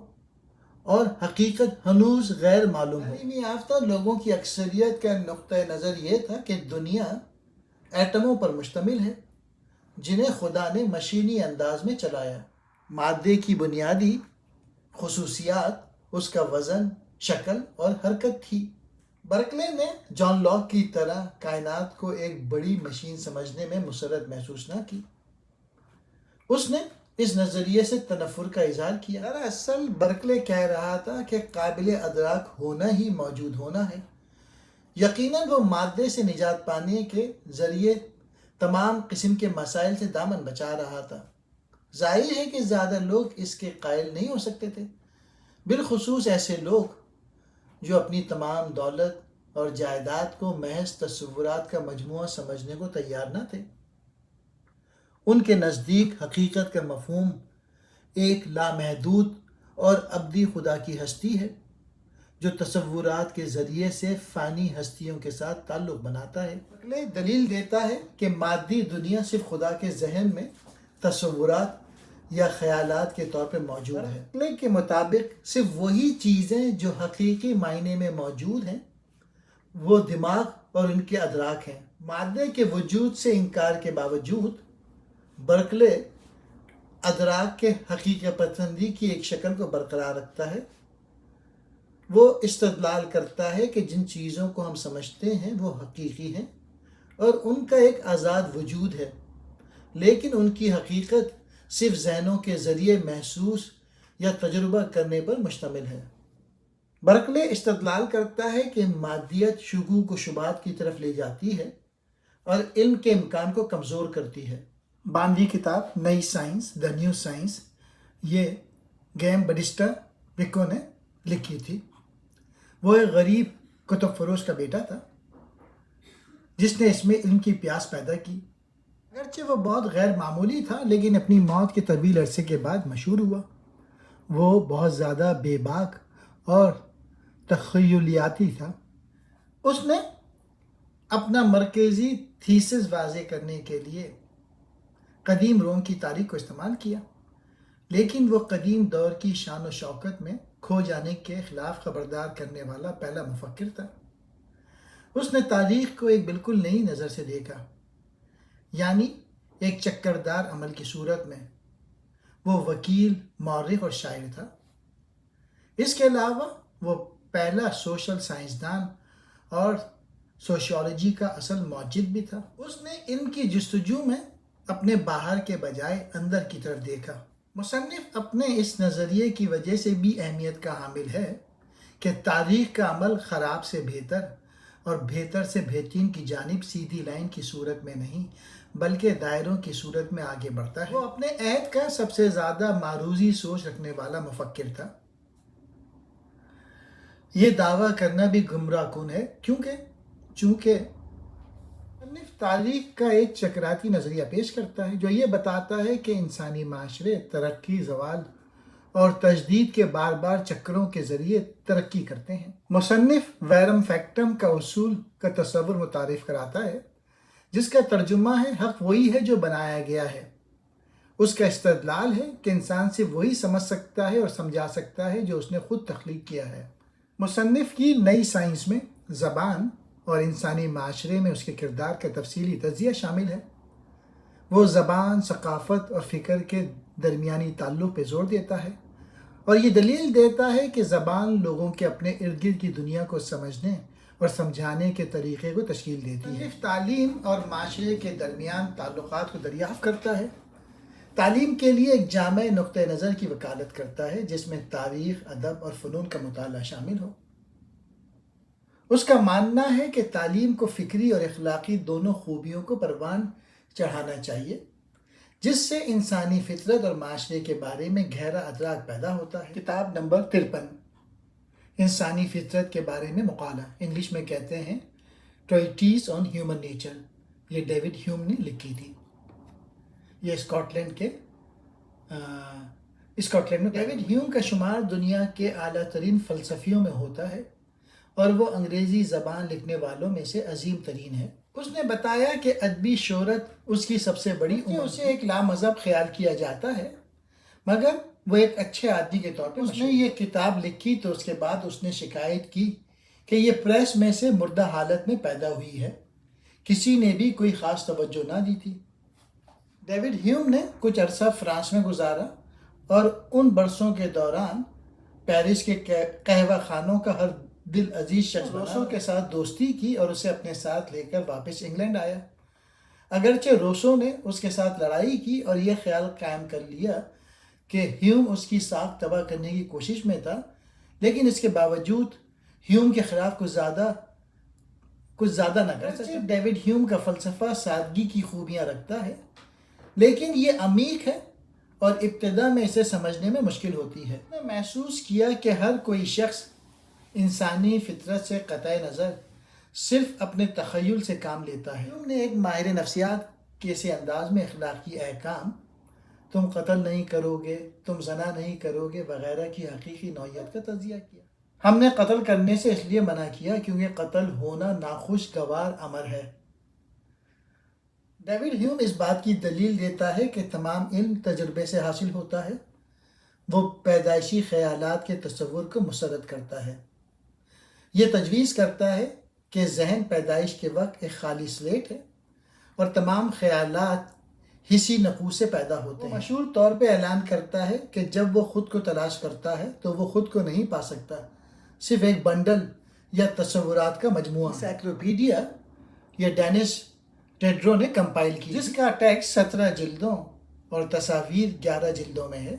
اور حقیقت ہنوز غیر معلوم ہو۔ تعلیم یافتہ لوگوں کی اکثریت کا نقطہ نظر یہ تھا کہ دنیا ایٹموں پر مشتمل ہے جنہیں خدا نے مشینی انداز میں چلایا۔ مادے کی بنیادی خصوصیات اس کا وزن، شکل اور حرکت تھی۔ برکلے نے جان لاک کی طرح کائنات کو ایک بڑی مشین سمجھنے میں مسرت محسوس نہ کی۔ اس نے اس نظریے سے تنفر کا اظہار کیا۔ دراصل برکلے کہہ رہا تھا کہ قابل ادراک ہونا ہی موجود ہونا ہے۔ یقیناً وہ مادے سے نجات پانے کے ذریعے تمام قسم کے مسائل سے دامن بچا رہا تھا۔ ظاہر ہے کہ زیادہ لوگ اس کے قائل نہیں ہو سکتے تھے، بالخصوص ایسے لوگ جو اپنی تمام دولت اور جائیداد کو محض تصورات کا مجموعہ سمجھنے کو تیار نہ تھے۔ ان کے نزدیک حقیقت کا مفہوم ایک لامحدود اور ابدی خدا کی ہستی ہے جو تصورات کے ذریعے سے فانی ہستیوں کے ساتھ تعلق بناتا ہے۔ برکلے دلیل دیتا ہے کہ مادی دنیا صرف خدا کے ذہن میں تصورات یا خیالات کے طور پر موجود ہے۔ برکلے کے مطابق صرف وہی چیزیں جو حقیقی معنی میں موجود ہیں وہ دماغ اور ان کے ادراک ہیں۔ مادے کے وجود سے انکار کے باوجود برکلے ادراک کے حقیقت پسندی کی ایک شکل کو برقرار رکھتا ہے۔ وہ استدلال کرتا ہے کہ جن چیزوں کو ہم سمجھتے ہیں وہ حقیقی ہیں اور ان کا ایک آزاد وجود ہے، لیکن ان کی حقیقت صرف ذہنوں کے ذریعے محسوس یا تجربہ کرنے پر مشتمل ہے۔ برکلے استدلال کرتا ہے کہ مادیت شکوک و شبہات کی طرف لے جاتی ہے اور علم کے امکان کو کمزور کرتی ہے۔ باندھی کتاب نئی سائنس، دا نیو سائنس، یہ گیم بڈسٹا وکو نے لکھی تھی۔ وہ ایک غریب کتب فروش کا بیٹا تھا جس نے اس میں علم کی پیاس پیدا کی۔ اگرچہ وہ بہت غیر معمولی تھا، لیکن اپنی موت کے طویل عرصے کے بعد مشہور ہوا۔ وہ بہت زیادہ بے باک اور تخیلیاتی تھا۔ اس نے اپنا مرکزی تھیسس واضح کرنے کے لیے قدیم روم کی تاریخ کو استعمال کیا، لیکن وہ قدیم دور کی شان و شوکت میں کھو جانے کے خلاف خبردار کرنے والا پہلا مفکر تھا۔ اس نے تاریخ کو ایک بالکل نئی نظر سے دیکھا، یعنی ایک چکردار عمل کی صورت میں۔ وہ وکیل، مورخ اور شاعر تھا۔ اس کے علاوہ وہ پہلا سوشل سائنسدان اور سوشیولوجی کا اصل موجد بھی تھا۔ اس نے علم کی جستجو میں اپنے باہر کے بجائے اندر کی طرف دیکھا۔ مصنف اپنے اس نظریے کی وجہ سے بھی اہمیت کا حامل ہے کہ تاریخ کا عمل خراب سے بہتر اور بہتر سے بہترین کی جانب سیدھی لائن کی صورت میں نہیں بلکہ دائروں کی صورت میں آگے بڑھتا ہے۔ وہ اپنے عہد کا سب سے زیادہ معروضی سوچ رکھنے والا مفکر تھا۔ یہ دعویٰ کرنا بھی گمراہ کن ہے چونکہ مصنف تاریخ کا ایک چکراتی نظریہ پیش کرتا ہے جو یہ بتاتا ہے کہ انسانی معاشرے ترقی، زوال اور تجدید کے بار بار چکروں کے ذریعے ترقی کرتے ہیں۔ مصنف ویرم فیکٹم کا اصول کا تصور متعارف کراتا ہے جس کا ترجمہ ہے حق وہی ہے جو بنایا گیا ہے۔ اس کا استدلال ہے کہ انسان صرف وہی سمجھ سکتا ہے اور سمجھا سکتا ہے جو اس نے خود تخلیق کیا ہے۔ مصنف کی نئی سائنس میں زبان اور انسانی معاشرے میں اس کے کردار کا تفصیلی تجزیہ شامل ہے۔ وہ زبان، ثقافت اور فکر کے درمیانی تعلق پہ زور دیتا ہے اور یہ دلیل دیتا ہے کہ زبان لوگوں کے اپنے ارد گرد کی دنیا کو سمجھنے اور سمجھانے کے طریقے کو تشکیل دیتی ہے۔ تعلیم اور معاشرے کے درمیان تعلقات کو دریافت کرتا ہے۔ تعلیم کے لیے ایک جامع نقطہ نظر کی وکالت کرتا ہے جس میں تاریخ، ادب اور فنون کا مطالعہ شامل ہو۔ اس کا ماننا ہے کہ تعلیم کو فکری اور اخلاقی دونوں خوبیوں کو پروان چڑھانا چاہیے جس سے انسانی فطرت اور معاشرے کے بارے میں گہرا ادراک پیدا ہوتا ہے۔ کتاب نمبر 53، انسانی فطرت کے بارے میں مقالہ، انگلش میں کہتے ہیں ٹریٹیز آن ہیومن نیچر، یہ ڈیوڈ ہیوم نے لکھی تھی۔ یہ اسکاٹ لینڈ میں ڈیوڈ ہیوم کا شمار دنیا کے اعلیٰ ترین فلسفیوں میں ہوتا ہے اور وہ انگریزی زبان لکھنے والوں میں سے عظیم ترین ہے۔ اس نے بتایا کہ ادبی شہرت اس کی سب سے بڑی اسے ایک لامذہب خیال کیا جاتا ہے، مگر وہ ایک اچھے آدمی کے طور پر اس نے یہ کتاب لکھی تو اس کے بعد اس نے شکایت کی کہ یہ پریس میں سے مردہ حالت میں پیدا ہوئی ہے، کسی نے بھی کوئی خاص توجہ نہ دی تھی۔ ڈیوڈ ہیوم نے کچھ عرصہ فرانس میں گزارا اور ان برسوں کے دوران پیرس کے قہوہ خانوں کا ہر دل عزیز شخص روسو کے ساتھ دوستی کی اور اسے اپنے ساتھ لے کر واپس انگلینڈ آیا۔ اگرچہ روسو نے اس کے ساتھ لڑائی کی اور یہ خیال قائم کر لیا کہ ہیوم اس کی ساکھ تباہ کرنے کی کوشش میں تھا، لیکن اس کے باوجود ہیوم کے خلاف کچھ زیادہ نہ کر سکے۔ ڈیوڈ ہیوم کا فلسفہ سادگی کی خوبیاں رکھتا ہے، لیکن یہ عمیق ہے اور ابتدا میں اسے سمجھنے میں مشکل ہوتی ہے۔ میں نے محسوس کیا کہ ہر کوئی شخص انسانی فطرت سے قطع نظر صرف اپنے تخیل سے کام لیتا ہے۔ ہم نے ایک ماہر نفسیات کے سے انداز میں اخلاقی احکام، تم قتل نہیں کرو گے، تم زنا نہیں کرو گے وغیرہ کی حقیقی نوعیت کا تجزیہ کیا۔ ہم نے قتل کرنے سے اس لیے منع کیا کیونکہ قتل ہونا ناخوشگوار امر ہے۔ ڈیوڈ ہیوم اس بات کی دلیل دیتا ہے کہ تمام علم تجربے سے حاصل ہوتا ہے۔ وہ پیدائشی خیالات کے تصور کو مسرد کرتا ہے۔ یہ تجویز کرتا ہے کہ ذہن پیدائش کے وقت ایک خالی سلیٹ ہے اور تمام خیالات حسی نقوص سے پیدا ہوتے ہیں۔ مشہور طور پہ اعلان کرتا ہے کہ جب وہ خود کو تلاش کرتا ہے تو وہ خود کو نہیں پا سکتا، صرف ایک بنڈل یا تصورات کا مجموعہ۔ انسائکلوپیڈیا یہ ڈینس ڈیڈرو نے کمپائل کی، جس کا ٹیکسٹ 17 جلدوں اور تصاویر 11 جلدوں میں ہے۔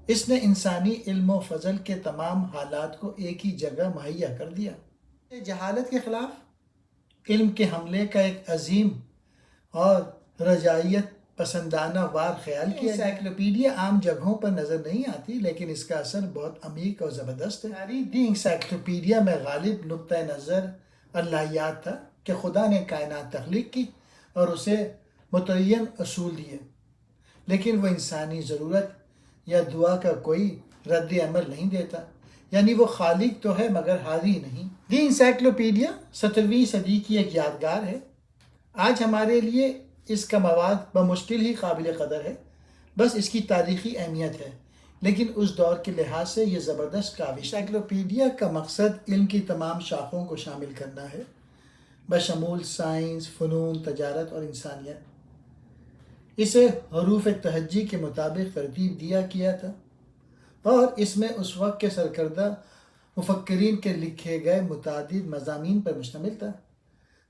اس نے انسانی علم و فضل کے تمام حالات کو ایک ہی جگہ مہیا کر دیا۔ جہالت کے خلاف علم کے حملے کا ایک عظیم اور رجائیت پسندانہ وار خیال کیا۔ انسائکلوپیڈیا عام جگہوں پر نظر نہیں آتی، لیکن اس کا اثر بہت عمیق اور زبردست ہے۔ دی انسائکلوپیڈیا میں غالب نقطۂ نظر اللہیات تھا کہ خدا نے کائنات تخلیق کی اور اسے متعین اصول دیے، لیکن وہ انسانی ضرورت یا دعا کا کوئی رد عمل نہیں دیتا، یعنی وہ خالق تو ہے مگر حاضر نہیں۔ دی انسائکلوپیڈیا 17ویں صدی کی ایک یادگار ہے۔ آج ہمارے لیے اس کا مواد بمشکل ہی قابل قدر ہے، بس اس کی تاریخی اہمیت ہے، لیکن اس دور کے لحاظ سے یہ زبردست کاوش۔ انسائکلوپیڈیا کا مقصد علم کی تمام شاخوں کو شامل کرنا ہے، بشمول سائنس، فنون، تجارت اور انسانیت۔ اسے حروف تہجی کے مطابق ترتیب دیا گیا تھا اور اس میں اس وقت کے سرکردہ مفکرین کے لکھے گئے متعدد مضامین پر مشتمل تھا،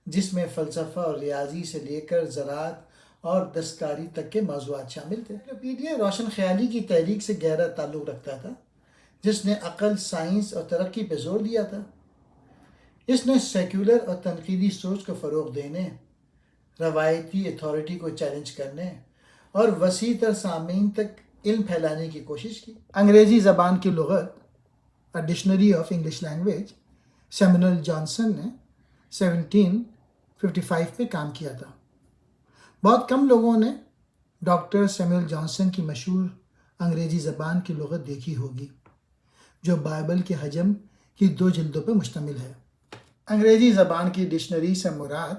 جس میں فلسفہ اور ریاضی سے لے کر زراعت اور دستکاری تک کے موضوعات شامل تھے۔ انسائکلوپیڈیا روشن خیالی کی تحریک سے گہرا تعلق رکھتا تھا، جس نے عقل، سائنس اور ترقی پہ زور دیا تھا۔ اس نے سیکولر اور تنقیدی سوچ کو فروغ دینے، روایتی اتھارٹی کو چیلنج کرنے اور وسیع تر سامعین تک علم پھیلانے کی کوشش کی۔ انگریزی زبان کی لغت dictionary of English language Samuel Johnson نے 1755 پہ کام کیا تھا۔ بہت کم لوگوں نے ڈاکٹر سیموئل جانسن کی مشہور انگریزی زبان کی لغت دیکھی ہوگی، جو بائبل کے حجم کی 2 جلدوں پر مشتمل ہے۔ انگریزی زبان کی ڈکشنری سے مراد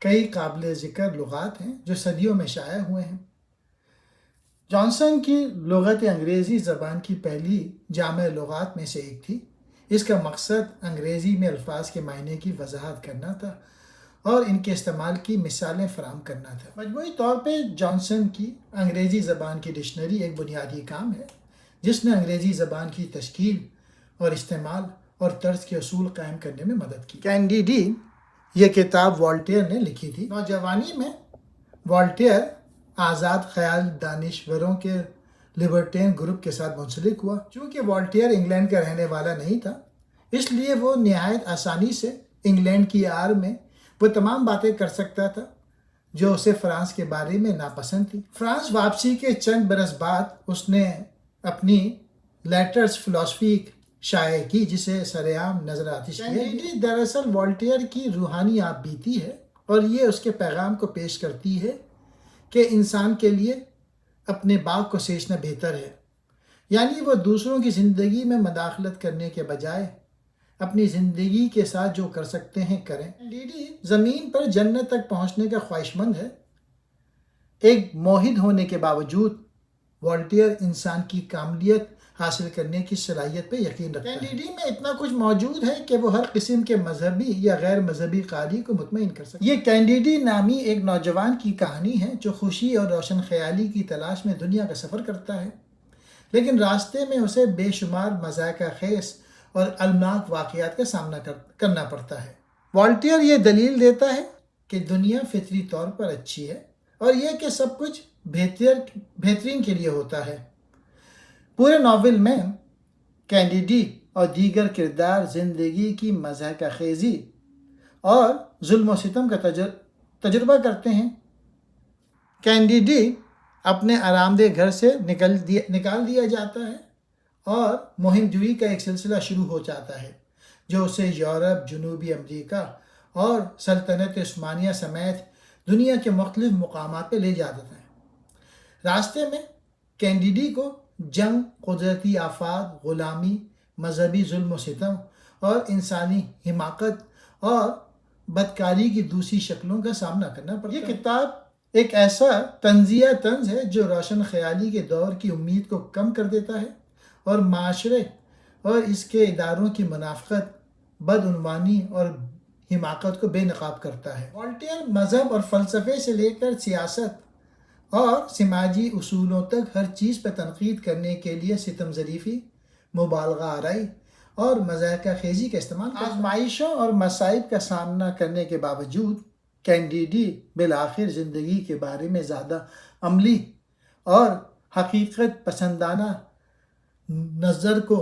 کئی قابل ذکر لغات ہیں جو صدیوں میں شائع ہوئے ہیں۔ جانسن کی لغت انگریزی زبان کی پہلی جامع لغات میں سے ایک تھی۔ اس کا مقصد انگریزی میں الفاظ کے معنی کی وضاحت کرنا تھا اور ان کے استعمال کی مثالیں فراہم کرنا تھا۔ مجموعی طور پہ جانسن کی انگریزی زبان کی ڈکشنری ایک بنیادی کام ہے، جس نے انگریزی زبان کی تشکیل اور استعمال اور طرز کے اصول قائم کرنے میں مدد کی۔ کینڈیڈی یہ کتاب والٹیئر نے لکھی تھی۔ نوجوانی میں والٹیئر آزاد خیال دانشوروں کے لبرٹین گروپ کے ساتھ منسلک ہوا۔ چونکہ والٹیئر انگلینڈ کا رہنے والا نہیں تھا، اس لیے وہ نہایت آسانی سے انگلینڈ کی آڑ میں وہ تمام باتیں کر سکتا تھا جو اسے فرانس کے بارے میں ناپسند تھی۔ فرانس واپسی کے چند برس بعد اس نے اپنی لیٹرز فلسفی شائع کی، جسے سرعام نظر آتش کیا گیا۔ کینڈیڈی دراصل والٹیئر کی روحانی آپ بیتی ہے اور یہ اس کے پیغام کو پیش کرتی ہے کہ انسان کے لیے اپنے باغ کو سینچنا بہتر ہے، یعنی وہ دوسروں کی زندگی میں مداخلت کرنے کے بجائے اپنی زندگی کے ساتھ جو کر سکتے ہیں کریں۔ کینڈیڈی زمین پر جنت تک پہنچنے کا خواہش مند ہے۔ ایک موحد ہونے کے باوجود والٹیئر انسان کی کاملیت حاصل کرنے کی صلاحیت پہ یقین رکھتا ہے۔ کینڈیڈی میں اتنا کچھ موجود ہے کہ وہ ہر قسم کے مذہبی یا غیر مذہبی قاری کو مطمئن کر سکتا ہے۔ یہ کینڈیڈی نامی ایک نوجوان کی کہانی ہے جو خوشی اور روشن خیالی کی تلاش میں دنیا کا سفر کرتا ہے، لیکن راستے میں اسے بے شمار مضحکہ خیز اور المناک واقعات کا سامنا کرنا پڑتا ہے۔ والٹیئر یہ دلیل دیتا ہے کہ دنیا فطری طور پر اچھی ہے اور یہ کہ سب کچھ بہترین کے لیے ہوتا ہے۔ پورے ناول میں کینڈیڈی اور دیگر کردار زندگی کی مضحکہ خیزی اور ظلم و ستم کا تجربہ کرتے ہیں۔ کینڈیڈی اپنے آرام دہ گھر سے نکال دیا جاتا ہے اور مہم جوئی کا ایک سلسلہ شروع ہو جاتا ہے جو اسے یورپ، جنوبی امریکہ اور سلطنت عثمانیہ سمیت دنیا کے مختلف مقامات پہ لے جاتا ہے۔ راستے میں کینڈیڈی کو جنگ، قدرتی آفات، غلامی، مذہبی ظلم و ستم اور انسانی حماقت اور بدکاری کی دوسری شکلوں کا سامنا کرنا پڑتا ہے۔ یہ کتاب ایک ایسا طنزیہ طنز ہے جو روشن خیالی کے دور کی امید کو کم کر دیتا ہے اور معاشرے اور اس کے اداروں کی منافقت، بدعنوانی اور حماقت کو بے نقاب کرتا ہے۔ والٹیئر مذہب اور فلسفے سے لے کر سیاست اور سماجی اصولوں تک ہر چیز پہ تنقید کرنے کے لیے ستم ظریفی، مبالغہ آرائی اور مذاقہ خیزی کا استعمال کرتا ہے۔ آزمائشوں اور مصائب کا سامنا کرنے کے باوجود کینڈیڈی بالآخر زندگی کے بارے میں زیادہ عملی اور حقیقت پسندانہ نظر کو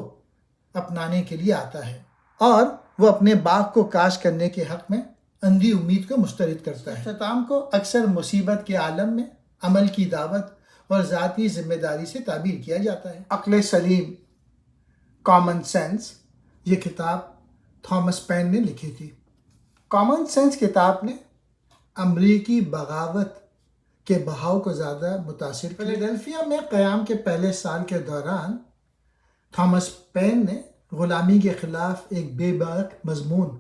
اپنانے کے لیے آتا ہے، اور وہ اپنے باغ کو کاش کرنے کے حق میں اندھی امید کو مسترد کرتا ہے۔ اختتام کو اکثر مصیبت کے عالم میں عمل کی دعوت اور ذاتی ذمہ داری سے تعبیر کیا جاتا ہے۔ عقل سلیم، کامن سینس، یہ کتاب تھامس پین نے لکھی تھی۔ کامن سینس کتاب نے امریکی بغاوت کے بہاؤ کو زیادہ متاثر کیا۔ فیلاڈیلفیا میں قیام کے پہلے سال کے دوران تھامس پین نے غلامی کے خلاف ایک بے باک مضمون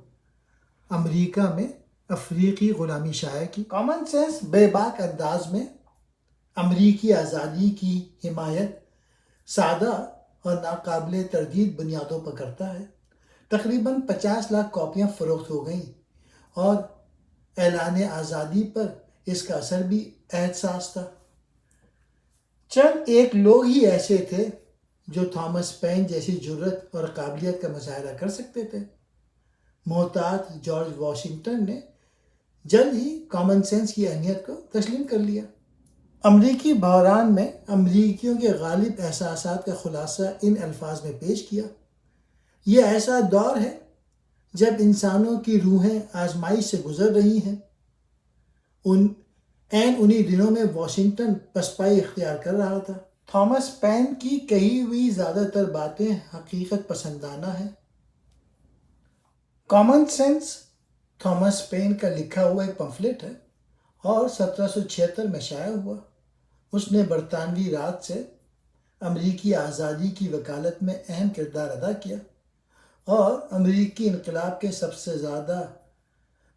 امریکہ میں افریقی غلامی شائع کی۔ کامن سینس بے باک انداز میں امریکی آزادی کی حمایت سادہ اور ناقابل تردید بنیادوں پر کرتا ہے۔ تقریباً 50 لاکھ کاپیاں فروخت ہو گئیں اور اعلان آزادی پر اس کا اثر بھی احساس تھا۔ چند ایک لوگ ہی ایسے تھے جو تھامس پین جیسی جرأت اور قابلیت کا مظاہرہ کر سکتے تھے۔ محتاط جارج واشنگٹن نے جلد ہی کامن سینس کی اہمیت کو تسلیم کر لیا۔ امریکی بحران میں امریکیوں کے غالب احساسات کا خلاصہ ان الفاظ میں پیش کیا: یہ ایسا دور ہے جب انسانوں کی روحیں آزمائش سے گزر رہی ہیں۔ انہی دنوں میں واشنگٹن پسپائی اختیار کر رہا تھا۔ تھامس پین کی کہی ہوئی زیادہ تر باتیں حقیقت پسندانہ ہیں۔ کامن سینس تھامس پین کا لکھا ہوا ایک پمفلٹ ہے اور 1776 میں شائع ہوا۔ اس نے برطانوی راج سے امریکی آزادی کی وکالت میں اہم کردار ادا کیا اور امریکی انقلاب کے سب سے زیادہ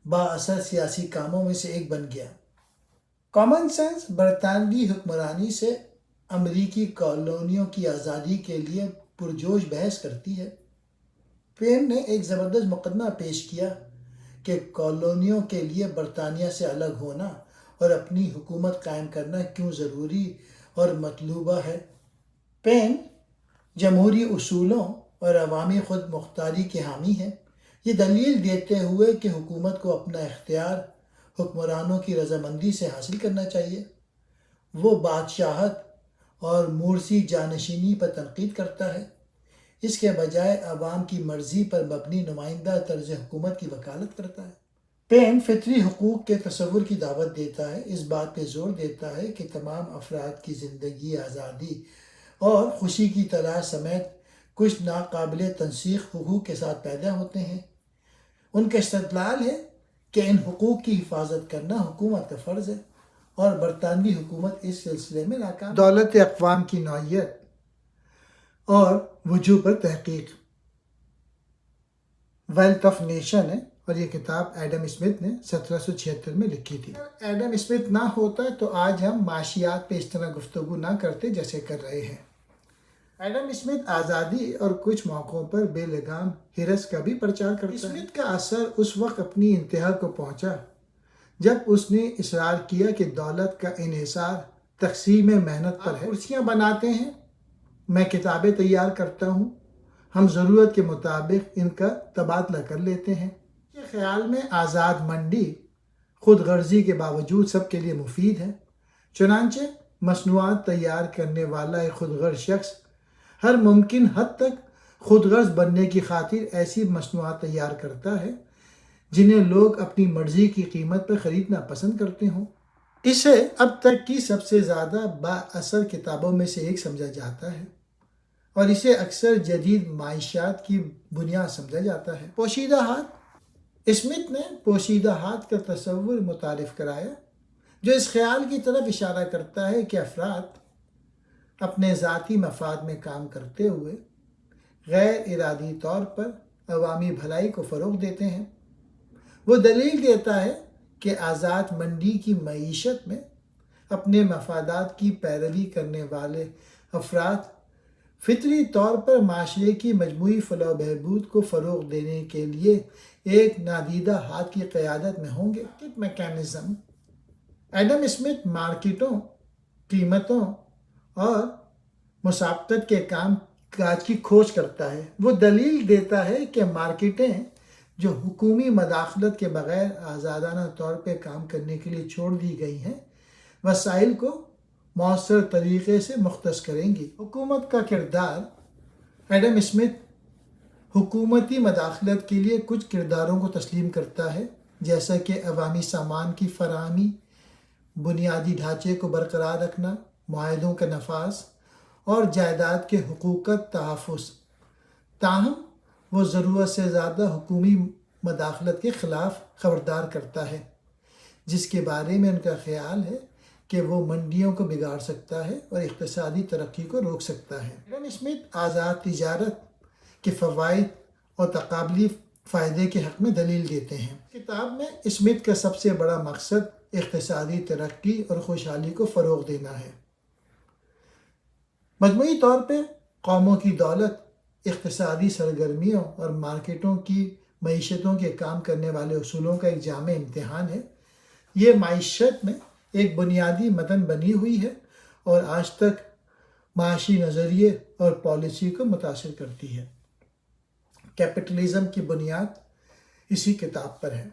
بااثر سیاسی کاموں میں سے ایک بن گیا۔ کامن سینس برطانوی حکمرانی سے امریکی کالونیوں کی آزادی کے لیے پرجوش بحث کرتی ہے۔ پین نے ایک زبردست مقدمہ پیش کیا کہ کالونیوں کے لیے برطانیہ سے الگ ہونا اور اپنی حکومت قائم کرنا کیوں ضروری اور مطلوبہ ہے۔ پین جمہوری اصولوں اور عوامی خود مختاری کے حامی ہیں، یہ دلیل دیتے ہوئے کہ حکومت کو اپنا اختیار حکمرانوں کی رضامندی سے حاصل کرنا چاہیے۔ وہ بادشاہت اور مورثی جانشینی پر تنقید کرتا ہے، اس کے بجائے عوام کی مرضی پر مبنی نمائندہ طرز حکومت کی وکالت کرتا ہے۔ پین فطری حقوق کے تصور کی دعوت دیتا ہے، اس بات پہ زور دیتا ہے کہ تمام افراد کی زندگی آزادی اور خوشی کی تلاش سمیت کچھ ناقابل تنسیق حقوق کے ساتھ پیدا ہوتے ہیں۔ ان کا استدلال ہے کہ ان حقوق کی حفاظت کرنا حکومت کا فرض ہے اور برطانوی حکومت اس سلسلے میں ناکام۔ دولت اقوام کی نوعیت اور وجوہ پر تحقیق، ویلتھ آف نیشن ہے، اور یہ کتاب ایڈم اسمتھ نے 1776 میں لکھی تھی۔ اگر ایڈم اسمتھ نہ ہوتا تو آج ہم معاشیات پہ اس طرح گفتگو نہ کرتے جیسے کر رہے ہیں۔ ایڈم اسمتھ آزادی اور کچھ موقعوں پر بے لگام ہرس کا بھی پرچار کرتا ہے۔ اسمتھ کا اثر اس وقت اپنی انتہا کو پہنچا جب اس نے اصرار کیا کہ دولت کا انحصار تقسیم محنت پر ہے۔ کرسیاں بناتے ہیں، میں کتابیں تیار کرتا ہوں، ہم ضرورت کے مطابق ان کا تبادلہ کر لیتے ہیں۔ یہ خیال میں آزاد منڈی خود غرضی کے باوجود سب کے لیے مفید ہے۔ چنانچہ مصنوعات تیار کرنے والا ایک خود غرض شخص ہر ممکن حد تک خود غرض بننے کی خاطر ایسی مصنوعات تیار کرتا ہے جنہیں لوگ اپنی مرضی کی قیمت پر خریدنا پسند کرتے ہوں۔ اسے اب تک کی سب سے زیادہ با اثر کتابوں میں سے ایک سمجھا جاتا ہے اور اسے اکثر جدید معیشت کی بنیاد سمجھا جاتا ہے۔ پوشیدہ ہاتھ، اسمتھ نے پوشیدہ ہاتھ کا تصور متعارف کرایا جو اس خیال کی طرف اشارہ کرتا ہے کہ افراد اپنے ذاتی مفاد میں کام کرتے ہوئے غیر ارادی طور پر عوامی بھلائی کو فروغ دیتے ہیں۔ وہ دلیل دیتا ہے کہ آزاد منڈی کی معیشت میں اپنے مفادات کی پیروی کرنے والے افراد فطری طور پر معاشرے کی مجموعی فلاح و بہبود کو فروغ دینے کے لیے ایک نادیدہ ہاتھ کی قیادت میں ہوں گے۔ مارکیٹ میکانزم، ایڈم اسمتھ مارکیٹوں قیمتوں اور مسابقت کے کام کاج کی کھوج کرتا ہے۔ وہ دلیل دیتا ہے کہ مارکیٹیں جو حکومی مداخلت کے بغیر آزادانہ طور پہ کام کرنے کے لیے چھوڑ دی گئی ہیں، وسائل کو مؤثر طریقے سے مختص کریں گی۔ حکومت کا کردار۔ ایڈم اسمتھ حکومتی مداخلت کے لیے کچھ کرداروں کو تسلیم کرتا ہے، جیسا کہ عوامی سامان کی فراہمی، بنیادی ڈھانچے کو برقرار رکھنا، معاہدوں کا نفاذ اور جائیداد کے حقوق کا تحفظ۔ تاہم وہ ضرورت سے زیادہ حکومی مداخلت کے خلاف خبردار کرتا ہے، جس کے بارے میں ان کا خیال ہے کہ وہ منڈیوں کو بگاڑ سکتا ہے اور اقتصادی ترقی کو روک سکتا ہے۔ ایڈم اسمتھ آزاد تجارت کے فوائد اور تقابلی فائدے کے حق میں دلیل دیتے ہیں۔ کتاب میں اسمتھ کا سب سے بڑا مقصد اقتصادی ترقی اور خوشحالی کو فروغ دینا ہے۔ مجموعی طور پہ قوموں کی دولت اقتصادی سرگرمیوں اور مارکیٹوں کی معیشتوں کے کام کرنے والے اصولوں کا ایک جامع امتحان ہے۔ یہ معیشت میں ایک بنیادی متن بنی ہوئی ہے اور آج تک معاشی نظریے اور پالیسی کو متاثر کرتی ہے۔ کیپٹلزم کی بنیاد اسی کتاب پر ہے۔